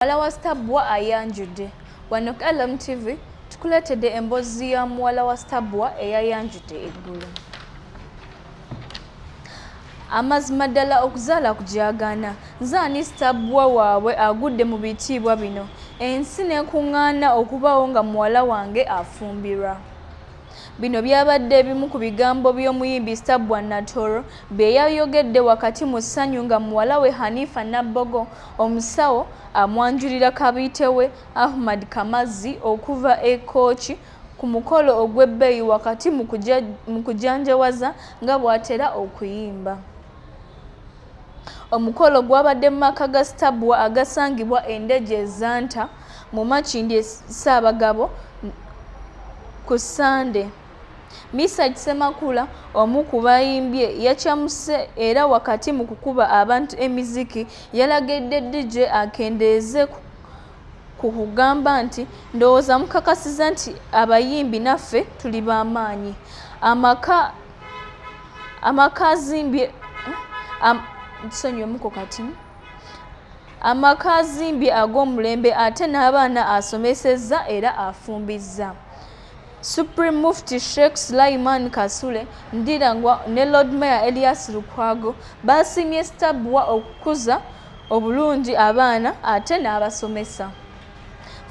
Muwala wa Stabwa ayanjudde. Wano ku LMTV tukuleetedde emboozi ya muwala wa Stabwa eyayanjudde eggulo. Amazima ddala okuzaala kujaagaana. Nzaani Stabwa waabwe agudde mu bitiibwa bino. Ensi n'ekuŋŋaana okubaawo nga muwala wange afumbirwa. Bino byabadde ebimu ku bigambo by'omuyimbi Stabwa Natoro bye yayogedde wakati mu ssanyu nga muwala we Hanifa Nabbogo omusawo amwanjulira kabiite we Ahmad Kamazi okuva e Kooki ku mukolo ogw'ebbeeyi wakati mu kujanjawaza nga bw'atera okuyimba. Omukolo gwabadde mu maka ga Stabwa agasangibwa Endeje Zanta mu Makindye Ssaabagabo ku Sande. Misa Kisemakula omu ku bayimbye yakyamuse era wakati mu kukuba abantu emiziki yalagidde DJ akendeeze ku kugamba nti ndowooza mukakasiza nti abayimbi naffe tuli b'amaanyi. Amaka azimbye ag'omulembe ate n'abaana asomesezza era afumbizza. Supreme Mufti Sheikh Sulaiman Kasule Ndirangwa ne Lord Mayor Elias Lukwago basiimye Stabwa okukuza obulungi abaana ate n'abasomesa.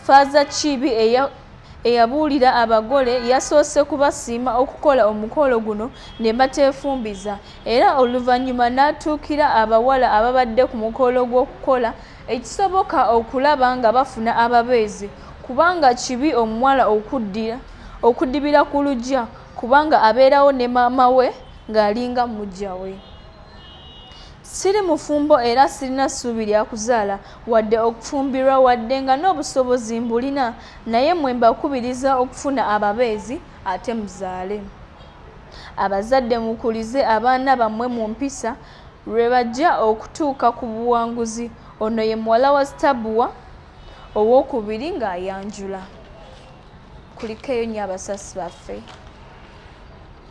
Faaza Kibi eyabuulira abagole yasoose kubasiima okukola omukolo guno ne bateefumbiza era oluvannyuma n'atuukira abawala ababadde ku mukolo gw'okukola ekisoboka okulaba nga bafuna ababeezi kubanga kibi omuwala okuddibira ku luggya kubanga abeerawo ne maama we ng'alinga mujja we. Siri mufumbo era sirina ssuubi lya kuzaala wadde okufumbirwa wadde nga n'obusobozi mbulina naye mwe mbakubiriza okufuna ababeezi ate muzaale. Abazadde mukulize abaana bammwe mu mpisa lwe bajja okutuuka ku buwanguzi. Ono ye muwala wa Stabwa owookubiri ng'ayanjula. Kulikeyo nnyo abasasi baffe.